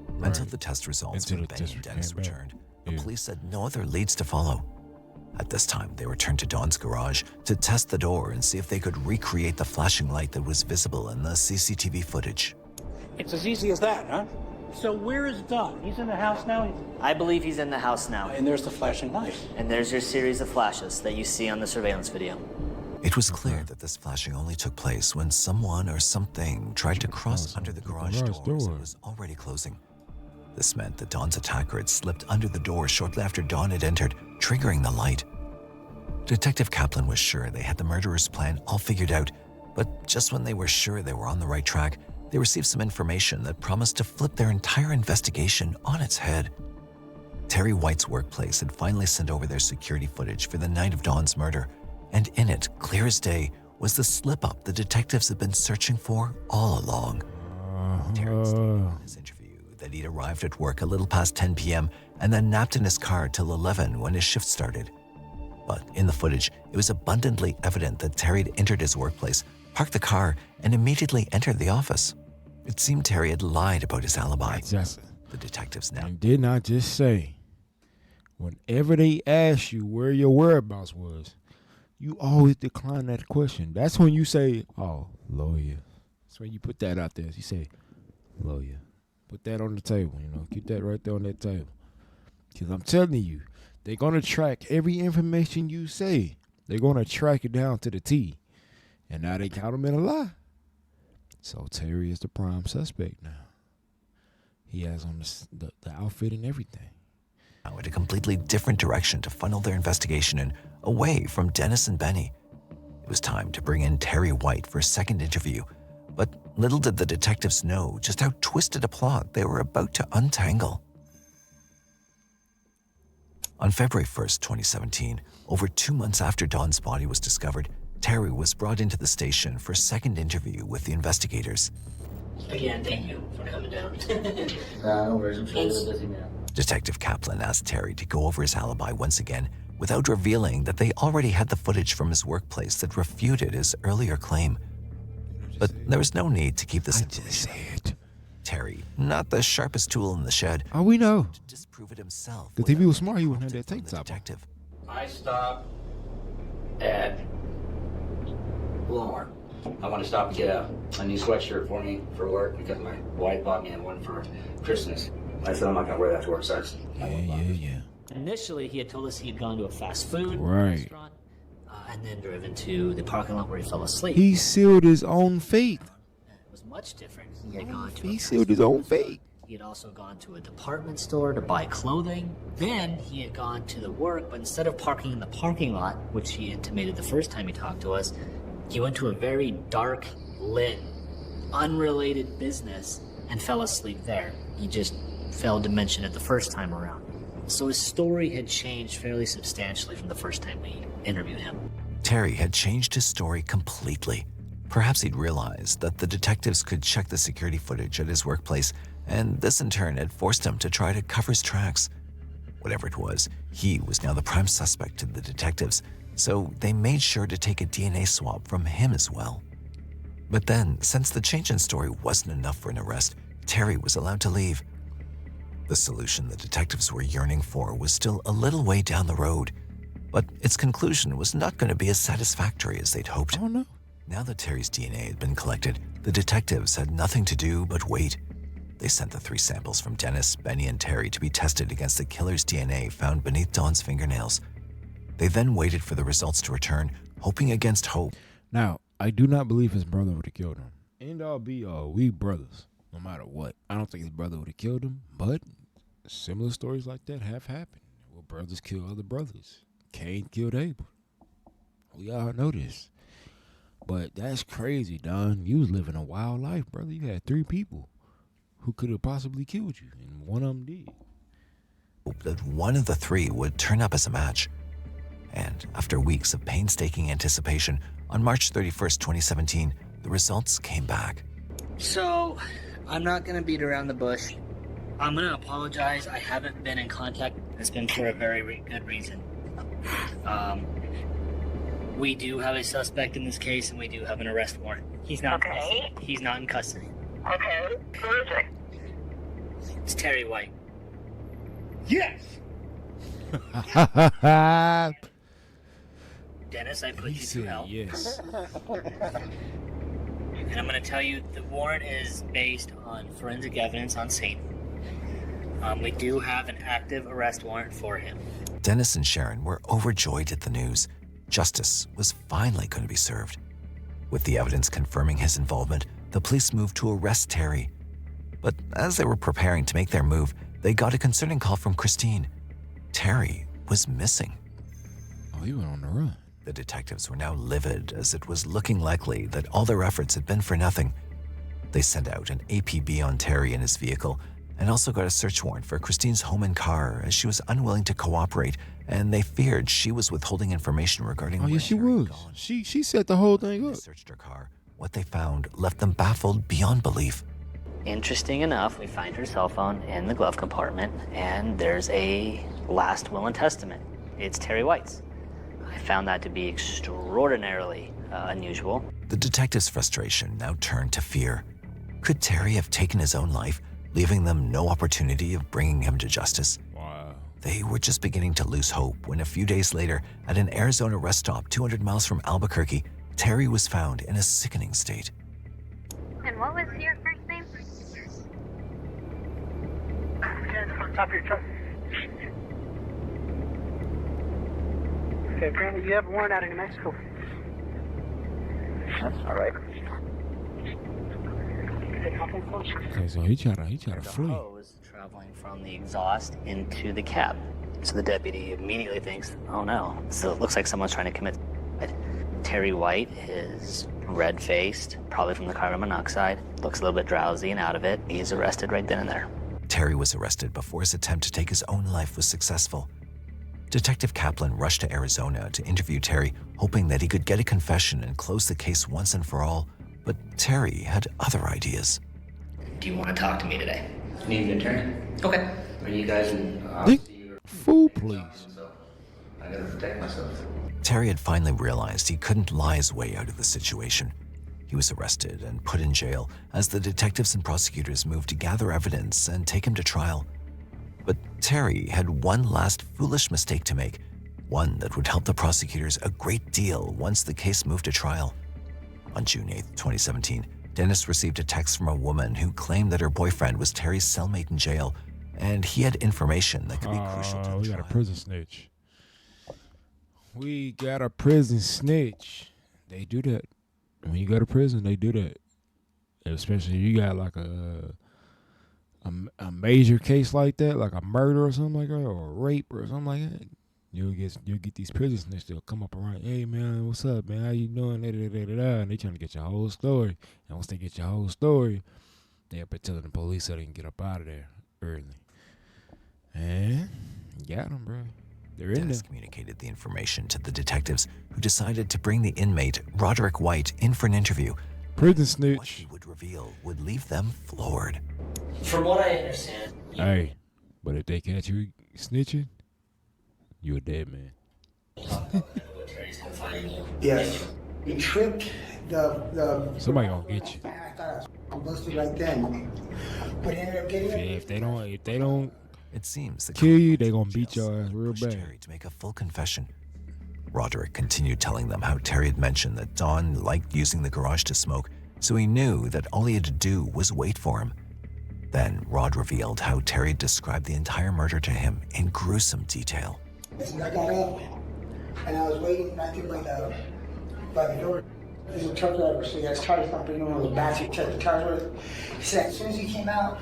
Speaker 3: Right. Until the test results from Benny and Dennis returned, the police had no other leads to follow. At this time, they returned to Don's garage to test the door and see if they could recreate the flashing light that was visible in the CCTV footage.
Speaker 13: It's as easy as that, huh? So where is Don? He's in the house now?
Speaker 9: I believe he's in the house now.
Speaker 13: And there's the flashing light.
Speaker 9: And there's your series of flashes that you see on the surveillance video.
Speaker 3: It was clear that this flashing only took place when someone or something tried to cross under the garage door as it was already closing. This meant that Don's attacker had slipped under the door shortly after Don had entered, triggering the light. Detective Kaplan was sure they had the murderer's plan all figured out, but just when they were sure they were on the right track, they received some information that promised to flip their entire investigation on its head. Terry White's workplace had finally sent over their security footage for the night of Don's murder, and in it, clear as day, was the slip-up the detectives had been searching for all along. Terry stated in his interview that he'd arrived at work a little past 10 p.m. and then napped in his car till 11 when his shift started. But in the footage, it was abundantly evident that Terry had entered his workplace, parked the car, and immediately entered the office. It seemed Terry had lied about his alibi. The detectives now...
Speaker 1: And didn't I just say, whenever they ask you where your whereabouts was, you always decline that question. That's when you say, oh, lawyer. That's when you put that out there. You say, lawyer. Put that on the table, Keep that right there on that table. Because I'm telling you, they're going to track every information you say. They're going to track it down to the T. And now they count him in a lie. So Terry is the prime suspect now. He has on the outfit and everything.
Speaker 3: Now in a completely different direction to funnel their investigation in, away from Dennis and Benny. It was time to bring in Terry White for a second interview. But little did the detectives know just how twisted a plot they were about to untangle. On February 1st, 2017, over 2 months after Don's body was discovered, Terry was brought into the station for a second interview with the investigators.
Speaker 9: Again, thank you for coming down.
Speaker 8: No worries, I'm sure you're busy now.
Speaker 3: Detective Kaplan asked Terry to go over his alibi once again, without revealing that they already had the footage from his workplace that refuted his earlier claim. But there was no need to keep this information. Terry, not the sharpest tool in the shed.
Speaker 1: Oh, we know.
Speaker 3: To disprove it himself.
Speaker 1: Because if he was smart, he wouldn't have that tank top.
Speaker 3: Detective.
Speaker 14: I stopped at Walmart. I want to stop and get a new sweatshirt for me for work because my wife bought me one for Christmas. I said I'm not going to wear that to work, so
Speaker 1: Yeah.
Speaker 9: Initially, he had told us he had gone to a fast food restaurant and then driven to the parking lot where he fell asleep.
Speaker 1: He sealed his own fate.
Speaker 9: It was much different. He had gone to
Speaker 1: He sealed his own fate.
Speaker 9: He had also gone to a department store to buy clothing. Then he had gone to the work, but instead of parking in the parking lot, which he intimated the first time he talked to us, he went to a very dark, lit, unrelated business and fell asleep there. He just failed to mention it the first time around. So his story had changed fairly substantially from the first time we interviewed him.
Speaker 3: Terry had changed his story completely. Perhaps he'd realized that the detectives could check the security footage at his workplace, and this in turn had forced him to try to cover his tracks. Whatever it was, he was now the prime suspect to the detectives, so they made sure to take a DNA swab from him as well. But then, since the change in story wasn't enough for an arrest, Terry was allowed to leave. The solution the detectives were yearning for was still a little way down the road, but its conclusion was not going to be as satisfactory as they'd hoped.
Speaker 1: Oh no.
Speaker 3: Now that Terry's DNA had been collected, the detectives had nothing to do but wait. They sent the 3 samples from Dennis, Benny, and Terry to be tested against the killer's DNA found beneath Dawn's fingernails. They then waited for the results to return, hoping against hope.
Speaker 1: Now, I do not believe his brother would have killed him. End all be all, we brothers, no matter what. I don't think his brother would have killed him, but similar stories like that have happened. Where brothers kill other brothers. Cain killed Abel. We all know this. But that's crazy, Don. You was living a wild life, brother. You had 3 people who could have possibly killed you, and one of them did.
Speaker 3: That one of the 3 would turn up as a match. And after weeks of painstaking anticipation, on March 31st, 2017, the results came back.
Speaker 9: So, I'm not going to beat around the bush. I'm going to apologize. I haven't been in contact. It's been for a very good reason. We do have a suspect in this case, and we do have an arrest warrant. He's not in custody. He's not in custody.
Speaker 6: Okay, who is it?
Speaker 9: It's Terry White.
Speaker 13: Yes!
Speaker 9: Dennis, I put you through hell.
Speaker 1: Yes.
Speaker 9: And I'm going to tell you, the warrant is based on forensic evidence on scene. We do have an active arrest warrant for him.
Speaker 3: Dennis and Sharon were overjoyed at the news. Justice was finally going to be served. With the evidence confirming his involvement, the police moved to arrest Terry. But as they were preparing to make their move, they got a concerning call from Christine. Terry was missing.
Speaker 1: Oh, he went on the run.
Speaker 3: The detectives were now livid, as it was looking likely that all their efforts had been for nothing. They sent out an APB on Terry and his vehicle, and also got a search warrant for Christine's home and car, as she was unwilling to cooperate, and they feared she was withholding information regarding
Speaker 1: where she was. She set the whole thing up.
Speaker 3: They searched her car. What they found left them baffled beyond belief.
Speaker 9: Interesting enough, we find her cell phone in the glove compartment, and there's a last will and testament. It's Terry White's. I found that to be extraordinarily unusual.
Speaker 3: The detective's frustration now turned to fear. Could Terry have taken his own life, leaving them no opportunity of bringing him to justice?
Speaker 1: Wow.
Speaker 3: They were just beginning to lose hope when a few days later, at an Arizona rest stop 200 miles from Albuquerque, Terry was found in a sickening state.
Speaker 2: And what was your first name?
Speaker 13: Hands on top of your truck. Okay, apparently you have a warrant out in New Mexico.
Speaker 14: That's all right.
Speaker 1: Okay, so he tried to flee.
Speaker 9: The hose traveling from the exhaust into the cab. So the deputy immediately thinks, oh no, so it looks like someone's trying to commit suicide. Terry White is red-faced, probably from the carbon monoxide, looks a little bit drowsy and out of it. He's arrested right then and there.
Speaker 3: Terry was arrested before his attempt to take his own life was successful. Detective Kaplan rushed to Arizona to interview Terry, hoping that he could get a confession and close the case once and for all. But Terry had other ideas.
Speaker 9: Do you want to talk to me today?
Speaker 14: Need an attorney?
Speaker 9: Okay.
Speaker 14: Are you guys in...
Speaker 1: Fool, please.
Speaker 14: I gotta protect myself.
Speaker 3: Terry had finally realized he couldn't lie his way out of the situation. He was arrested and put in jail as the detectives and prosecutors moved to gather evidence and take him to trial. But Terry had one last foolish mistake to make, one that would help the prosecutors a great deal once the case moved to trial. On June 8, 2017, Dennis received a text from a woman who claimed that her boyfriend was Terry's cellmate in jail, and he had information that could be crucial to the
Speaker 1: we
Speaker 3: trial.
Speaker 1: got a prison snitch. We got a prison snitch. They do that. When you go to prison, they do that. Especially if you got like a major case like that, like a murder or something like that, or a rape or something like that. You'll get these prison snitches. They'll come up around, hey man, what's up, man? How you doing? And they trying to get your whole story. And once they get your whole story, they up there telling the police so they can get up out of there early. And got them, bro. They're in
Speaker 3: Dennis
Speaker 1: there.
Speaker 3: communicated the information to the detectives, who decided to bring the inmate, Roderick White, in for an interview.
Speaker 1: Prison snitch.
Speaker 3: What he would reveal would leave them floored.
Speaker 9: From what I understand...
Speaker 1: Hey, but if they catch you snitching, you a dead man.
Speaker 9: what Terry him finding you?
Speaker 15: Yes. He tripped the
Speaker 1: Somebody gonna get you.
Speaker 15: I thought I was busted right then. But he ended up getting it.
Speaker 1: If they don't
Speaker 3: It seems the
Speaker 1: kill you, they gonna beat your ass real bad.
Speaker 3: Terry to make a full confession. Roderick continued telling them how Terry had mentioned that Don liked using the garage to smoke, so he knew that all he had to do was wait for him. Then Rod revealed how Terry described the entire murder to him in gruesome detail.
Speaker 15: I got up and I was waiting right there by the door. There's a truck driver, so he has tires thumping on the back. He checked the tires with. He said as soon as he came out,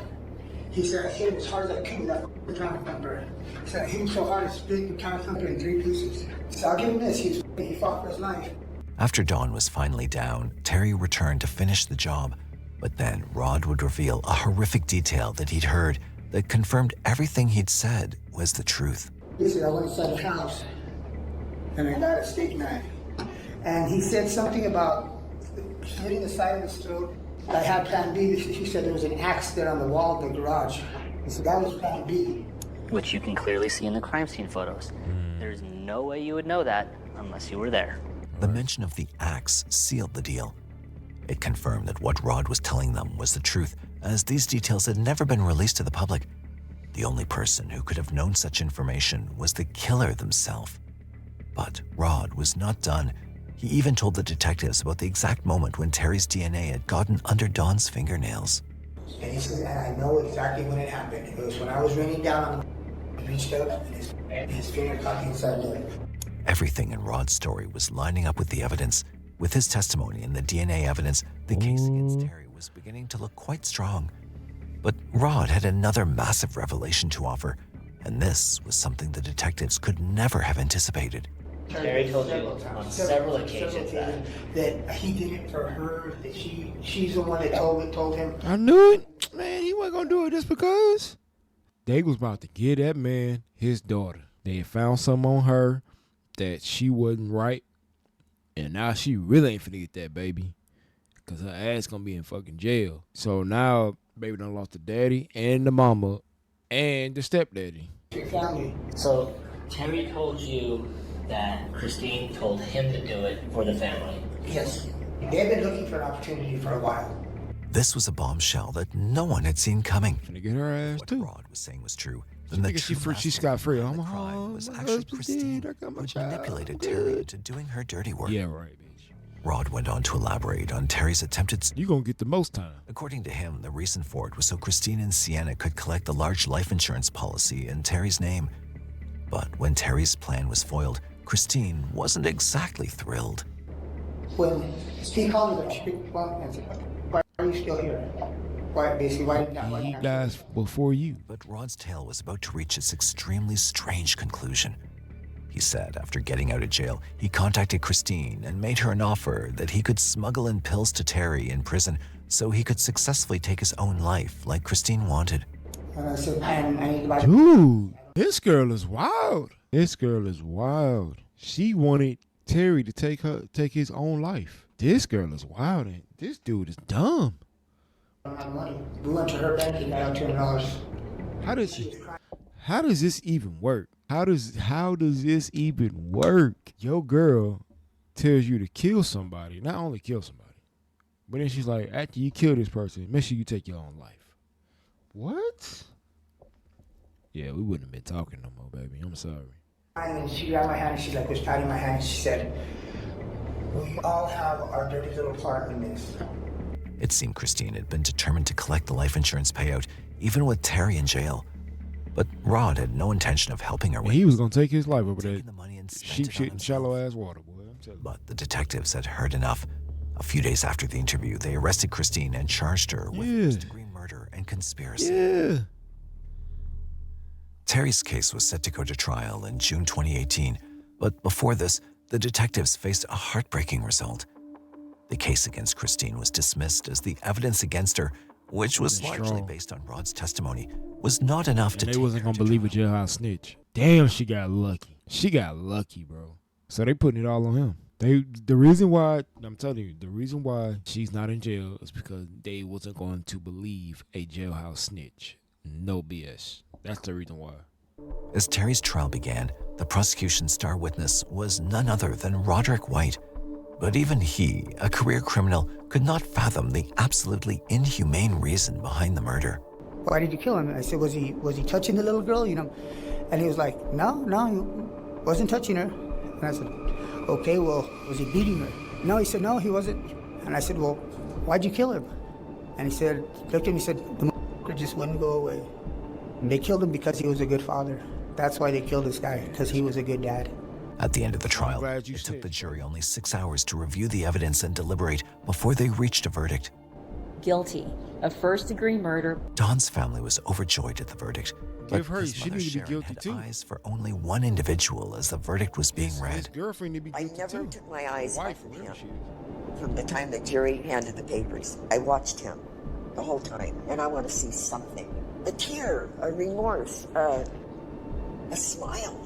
Speaker 15: he said I hit him as hard as I could with the tire thumper. He said I hit him so hard I split the tire thumper in 3 pieces. So I'll give him this. He fought for his life.
Speaker 3: After Don was finally down, Terry returned to finish the job. But then Rod would reveal a horrific detail that he'd heard that confirmed everything he'd said was the truth.
Speaker 15: He said I went inside the house and I got a steak knife. And he said something about hitting the side of his throat. I had plan B. He said there was an axe there on the wall of the garage. He said that was plan B.
Speaker 16: Which you can clearly see in the crime scene photos. There's no way you would know that unless you were there.
Speaker 3: The mention of the axe sealed the deal. It confirmed that what Rod was telling them was the truth, as these details had never been released to the public. The only person who could have known such information was the killer themselves. But Rod was not done. He even told the detectives about the exact moment when Terry's DNA had gotten under Don's fingernails.
Speaker 15: And he said, and I know exactly when it happened. It was when I was raining down on the reached out and his finger caught the inside leg.
Speaker 3: Everything in Rod's story was lining up with the evidence. With his testimony and the DNA evidence, the case against Terry was beginning to look quite strong. But Rod had another massive revelation to offer, and this was something the detectives could never have anticipated.
Speaker 9: Terry told you on several occasions
Speaker 15: that he did it for her, that she's the one that told him.
Speaker 1: I knew it. Man, he wasn't gonna do it just because. They was about to give that man his daughter. They had found something on her that she wasn't right. And now she really ain't finna get that baby. Cause her ass gonna be in fucking jail. So now baby done lost the daddy and the mama and the stepdaddy.
Speaker 9: So Terry told you that Christine told him to do it for the family.
Speaker 15: Yes. They've been looking for an opportunity for a while.
Speaker 3: This was a bombshell that no one had seen coming.
Speaker 1: Finna get her ass too.
Speaker 3: What Rod was saying was true. Then the
Speaker 1: she got free. I'm
Speaker 3: crime was actually Christine, who manipulated Terry into doing her dirty work.
Speaker 1: Yeah, right, bitch.
Speaker 3: Rod went on to elaborate on Terry's attempted...
Speaker 1: You gonna get the most time.
Speaker 3: According to him, the reason for it was so Christine and Sienna could collect the large life insurance policy in Terry's name. But when Terry's plan was foiled, Christine wasn't exactly thrilled.
Speaker 15: When Steve called me, I said, why are you still here? Why, basically, why did not?
Speaker 1: He dies before you.
Speaker 3: But Rod's tale was about to reach its extremely strange conclusion. He said after getting out of jail, he contacted Christine and made her an offer that he could smuggle in pills to Terry in prison so he could successfully take his own life like Christine wanted.
Speaker 15: And I said, I need to buy...
Speaker 1: Dude, this girl is wild. This girl is wild. She wanted Terry to take his own life. This girl is wild, and this dude is dumb.
Speaker 15: I don't have money. We went to her bank and got out $200.
Speaker 1: How does this even work? How does this even work? Your girl tells you to kill somebody, not only kill somebody, but then she's like, after you kill this person, make sure you take your own life. What? Yeah, we wouldn't have been talking no more, baby. I'm sorry.
Speaker 15: And then she grabbed my hand and she was patting my hand and she said, we all have our dirty little part in this.
Speaker 3: It seemed Christine had been determined to collect the life insurance payout, even with Terry in jail. But Rod had no intention of helping her.
Speaker 1: He was going to take his life over there. Sheep shit in shallow ass water, boy. I'm telling you.
Speaker 3: But the detectives had heard enough. A few days after the interview, they arrested Christine and charged her with first-degree murder and conspiracy.
Speaker 1: Yeah.
Speaker 3: Terry's case was set to go to trial in June 2018, but before this, the detectives faced a heartbreaking result. The case against Christine was dismissed as the evidence against her, which was largely based on Rod's testimony, was not enough to.
Speaker 1: They wasn't gonna believe a jailhouse snitch. Damn, she got lucky. She got lucky, bro. So they putting it all on him. The reason why, I'm telling you, the reason why she's not in jail is because they wasn't going to believe a jailhouse snitch. No BS. That's the reason why.
Speaker 3: As Terry's trial began, The prosecution's star witness was none other than Roderick White. But even he, a career criminal, could not fathom the absolutely inhumane reason behind the murder.
Speaker 15: Why did you kill him? I said, was he touching the little girl? And he was like, no, he wasn't touching her. And I said, okay, well, was he beating her? No, he said, no, he wasn't. And I said, well, why'd you kill him? And he said, looked at me and said, the motherfucker just wouldn't go away. And they killed him because he was a good father. That's why they killed this guy, because he was a good dad.
Speaker 3: At the end of the trial, it took the jury only 6 hours to review the evidence and deliberate before they reached a verdict.
Speaker 17: Guilty of first-degree murder.
Speaker 3: Don's family was overjoyed at the verdict.
Speaker 1: Give
Speaker 3: But
Speaker 1: her,
Speaker 3: his
Speaker 1: she
Speaker 3: mother
Speaker 1: need to be
Speaker 3: Sharon
Speaker 1: guilty
Speaker 3: had
Speaker 1: too.
Speaker 3: eyes for only one individual as the verdict was being
Speaker 1: His
Speaker 3: read.
Speaker 1: girlfriend need to be
Speaker 10: I
Speaker 1: guilty
Speaker 10: never
Speaker 1: too.
Speaker 10: took my eyes
Speaker 1: Wife,
Speaker 10: off of
Speaker 1: whatever
Speaker 10: him.
Speaker 1: she is.
Speaker 10: From the time the jury handed the papers, I watched him the whole time, and I want to see something. A tear, a remorse, a smile,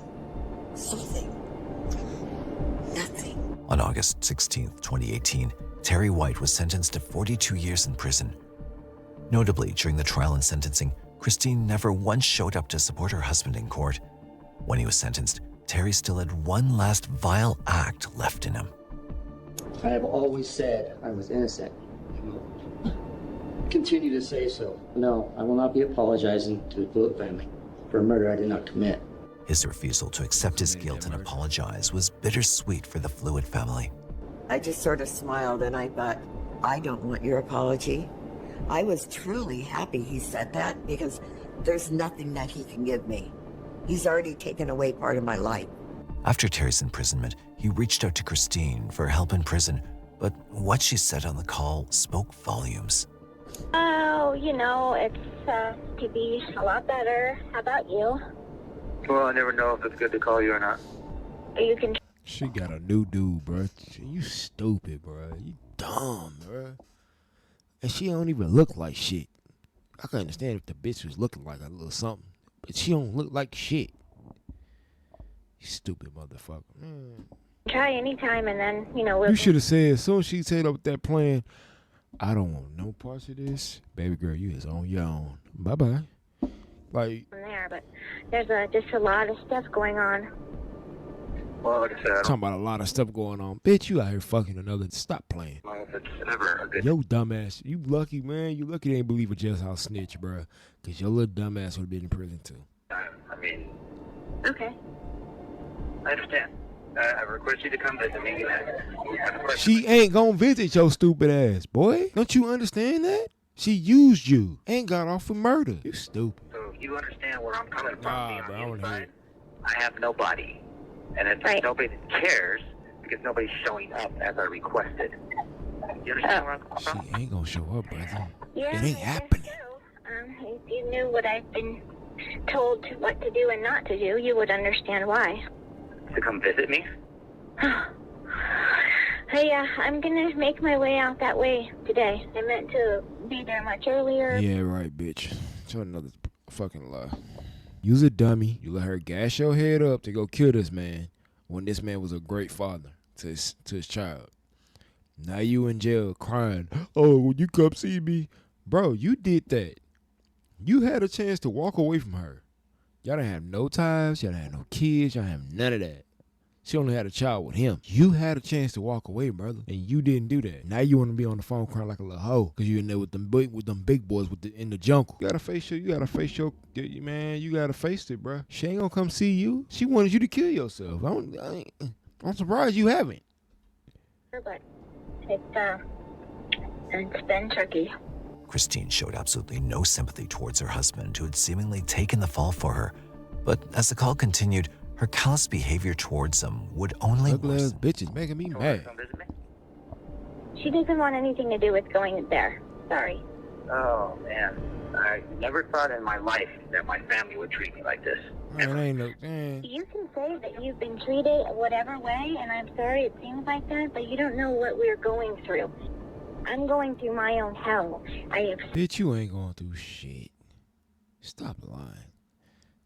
Speaker 10: something. Nothing.
Speaker 3: On August 16, 2018, Terry White was sentenced to 42 years in prison. Notably, during the trial and sentencing, Christine never once showed up to support her husband in court. When he was sentenced, Terry still had one last vile act left in him.
Speaker 18: I have always said I was innocent. Continue to say so. No, I will not be apologizing to the Fluid family for a murder I did not commit.
Speaker 3: His refusal to accept his guilt and apologize was bittersweet for the Fluid family.
Speaker 10: I just sort of smiled and I thought, I don't want your apology. I was truly happy he said that because there's nothing that he can give me. He's already taken away part of my life.
Speaker 3: After Terry's imprisonment, he reached out to Christine for help in prison, but what she said on the call spoke volumes.
Speaker 7: Oh, it's to be a lot better. How about you?
Speaker 5: Well, I never know if it's good to call you or not.
Speaker 7: You can.
Speaker 1: She got a new dude, bro. You stupid, bro. You dumb, bro. And she don't even look like shit. I can understand if the bitch was looking like a little something, but she don't look like shit. You stupid motherfucker.
Speaker 7: Try anytime, and then we'll.
Speaker 1: You should have said as soon as she set up that plan, I don't want no parts of this. Baby girl, you is on your own. Bye-bye. Like,
Speaker 7: From there, but there's just a lot of stuff going on.
Speaker 5: Well, like I said, I
Speaker 1: talking about a lot of stuff going on. Bitch, you out here fucking another. Stop playing.
Speaker 5: don't know if it's ever a good.
Speaker 1: Yo, dumbass. You lucky, man. You lucky they ain't believe a jailhouse snitch, bro. Because your little dumbass would have been in prison, too.
Speaker 5: I mean,
Speaker 7: Okay.
Speaker 5: I understand. I request you to come visit me.
Speaker 1: She ain't gonna visit your stupid ass, boy. Don't you understand that? She used you and got off for murder. You stupid.
Speaker 5: So you understand where I'm coming from.
Speaker 1: Nah, bro, I wanna hear it.
Speaker 5: I have nobody. And it's nobody that cares because nobody's showing up as I requested. You understand where I'm coming from?
Speaker 1: She ain't gonna show up, brother.
Speaker 7: Yeah,
Speaker 1: It ain't happening.
Speaker 7: If you knew what I've been told what to do and not to do, you would understand why.
Speaker 5: To come visit me?
Speaker 7: Hey, I'm gonna make my way out that way today. I meant to be there much earlier.
Speaker 1: Yeah, right, bitch. Show another fucking lie. You's a dummy. You let her gas your head up to go kill this man when this man was a great father to his child. Now you in jail crying, oh, will you come see me? Bro, you did that. You had a chance to walk away from her. Y'all didn't have no ties. Y'all didn't have no kids. Y'all didn't have none of that. She only had a child with him. You had a chance to walk away, brother, and you didn't do that. Now you want to be on the phone crying like a little hoe because you in there with them big boys in the jungle. You gotta face your, man. You gotta face it, bro. She ain't gonna come see you. She wanted you to kill yourself. I'm surprised you haven't.
Speaker 7: But it's been tricky.
Speaker 3: Christine showed absolutely no sympathy towards her husband, who had seemingly taken the fall for her. But as the call continued, her callous behavior towards him would only
Speaker 1: Ugly ass
Speaker 3: worsen.
Speaker 1: bitches making me mad.
Speaker 7: She doesn't want anything to do with going there. Sorry.
Speaker 5: Oh, man. I never thought in my life that my family would treat me like this.
Speaker 1: Man, ain't no, man.
Speaker 7: You can say that you've been treated whatever way, and I'm sorry it seems like that, but you don't know what we're going through. I'm going through my own hell.
Speaker 1: Bitch, you ain't going through shit. Stop lying.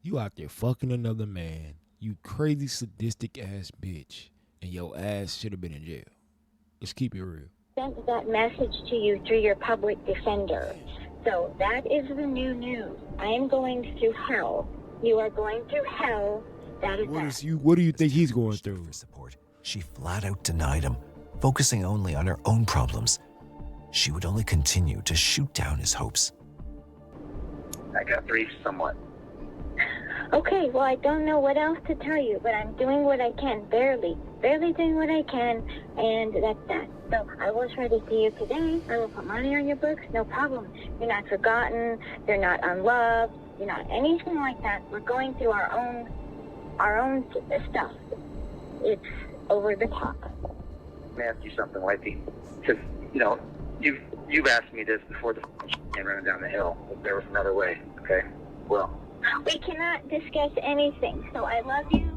Speaker 1: You out there fucking another man. You crazy sadistic ass bitch. And your ass should have been in jail. Let's keep it real.
Speaker 7: Sent that message to you through your public defender. So that is the new news. I am going through hell. You are going through hell. That is
Speaker 1: What do you think he's going through?
Speaker 3: For support, she flat out denied him, focusing only on her own problems. She would only continue to shoot down his hopes.
Speaker 4: I got briefed somewhat.
Speaker 7: Okay, well, I don't know what else to tell you, but I'm doing what I can, barely doing what I can, and that's that. So I will try to see you today. I will put money on your books, no problem. You're not forgotten, you're not unloved, you're not anything like that. We're going through our own stuff. It's over the top.
Speaker 4: Let me ask you something, Wifey. Because, you know, you've asked me this before the came running down the hill. If there was another way, okay? Well,
Speaker 7: we cannot discuss anything, so I love you.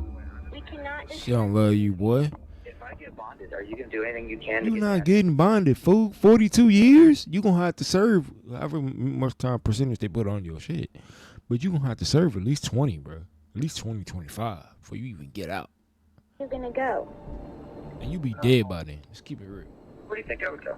Speaker 7: We cannot discuss.
Speaker 1: She don't love you, boy.
Speaker 4: if I get bonded, are you going to do anything you can to
Speaker 1: You're
Speaker 4: get
Speaker 1: not
Speaker 4: back?
Speaker 1: getting bonded, fool. 42 years? You're going to have to serve however much time percentage they put on your shit. But you're going to have to serve at least 20, bro. At least 20, 25 before you even get out.
Speaker 7: You're going to go.
Speaker 1: And you be dead by then. Just keep it real.
Speaker 4: Where do you think I would go?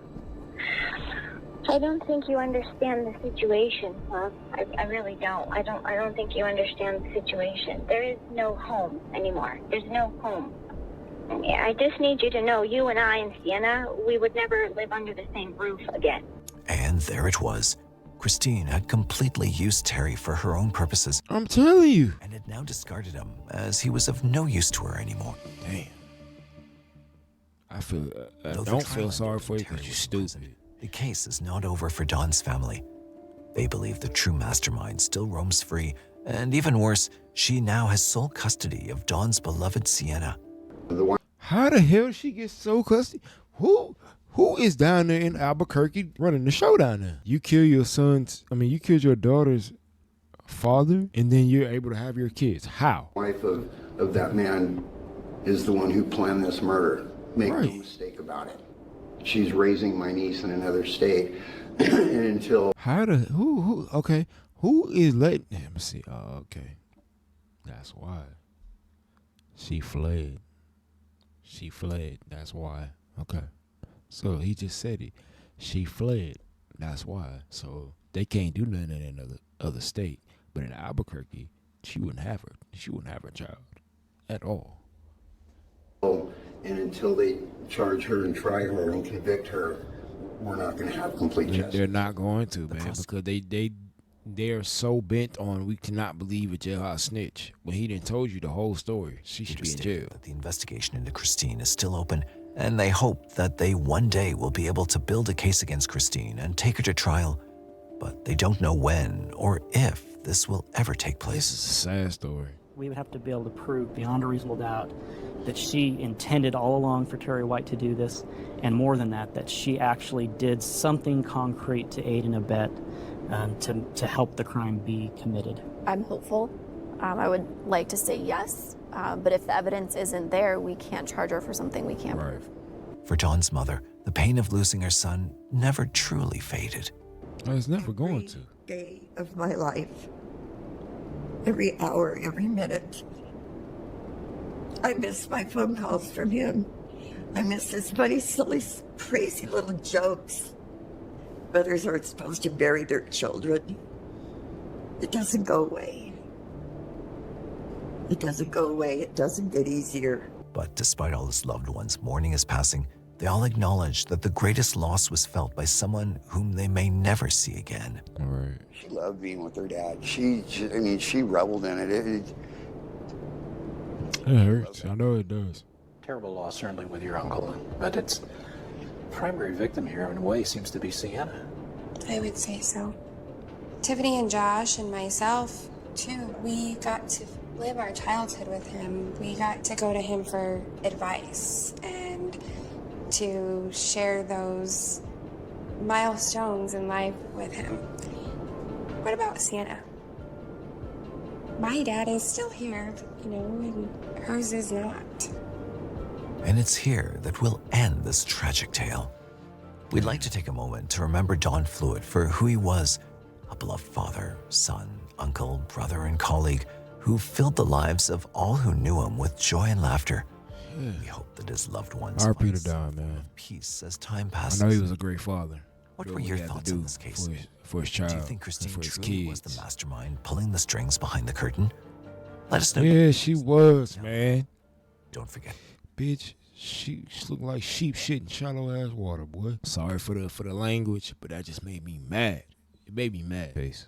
Speaker 7: I don't think you understand the situation, love. I really don't. I don't think you understand the situation. There is no home anymore. There's no home. I just need you to know, you and I and Sienna, we would never live under the same roof again.
Speaker 3: And there it was. Christine had completely used Terry for her own purposes.
Speaker 1: I'm telling you.
Speaker 3: And had now discarded him as he was of no use to her anymore.
Speaker 1: Damn. I don't feel sorry for you because you're stupid.
Speaker 3: The case is not over for Don's family. They believe the true mastermind still roams free, and even worse, she now has sole custody of Don's beloved Sienna.
Speaker 1: How the hell did she get sole custody? Who is down there in Albuquerque running the show down there? You kill your you killed your daughter's father, and then you're able to have your kids. How?
Speaker 12: Wife of that man is the one who planned this murder. Make no mistake about it. She's raising my niece in another state, and until
Speaker 1: who is letting him see? Oh, okay, that's why she fled. She fled. That's why. Okay, so he just said it. She fled. That's why. So they can't do nothing in another other state, but in Albuquerque, she wouldn't have her. She wouldn't have her child at all.
Speaker 12: And until they charge her and try her and convict her, we're not going to have complete justice.
Speaker 1: They're not going to, man, because they're so bent on we cannot believe a jailhouse snitch when he didn't told you the whole story. She should be in jail.
Speaker 3: That the investigation into Christine is still open, and they hope that they one day will be able to build a case against Christine and take her to trial. But they don't know when or if this will ever take place.
Speaker 1: This is a sad story.
Speaker 19: We would have to be able to prove beyond a reasonable doubt that she intended all along for Terry White to do this, and more than that, that she actually did something concrete to aid and abet to help the crime be committed.
Speaker 20: I'm hopeful. I would like to say yes, but if the evidence isn't there, we can't charge her for something we can't prove.
Speaker 3: For Dawn's mother, the pain of losing her son never truly faded.
Speaker 1: It's never going to.
Speaker 10: Day of my life, every hour, every minute. I miss my phone calls from him. I miss his funny, silly, crazy little jokes. Mothers aren't supposed to bury their children. It doesn't go away. It doesn't go away. It doesn't get easier.
Speaker 3: But despite all his loved ones mourning his passing, they all acknowledge that the greatest loss was felt by someone whom they may never see again.
Speaker 1: Right.
Speaker 12: She loved being with her dad. She reveled in it.
Speaker 1: It hurts. I know it does.
Speaker 13: Terrible loss, certainly, with your uncle. But its primary victim here, in a way, seems to be Sienna.
Speaker 21: I would say so. Tiffany and Josh and myself, too, we got to live our childhood with him. We got to go to him for advice and to share those milestones in life with him. What about Sienna? My dad is still here, and hers is not.
Speaker 3: And it's here that we'll end this tragic tale. We'd like to take a moment to remember Don Fluid for who he was, a beloved father, son, uncle, brother, and colleague who filled the lives of all who knew him with joy and laughter. We hope that his loved ones
Speaker 1: RP to Don, man.
Speaker 3: Peace as time passes.
Speaker 1: I know he was a great father.
Speaker 3: What were your thoughts on this case?
Speaker 1: For his child,
Speaker 3: do you think Christine
Speaker 1: for his
Speaker 3: truly
Speaker 1: kids
Speaker 3: was the mastermind pulling the strings behind the curtain? Let us know.
Speaker 1: Yeah, she was, man.
Speaker 3: Don't forget.
Speaker 1: Bitch, she looked like sheep shit in shallow ass water, boy. Sorry for the language, but that just made me mad. It made me mad. Peace.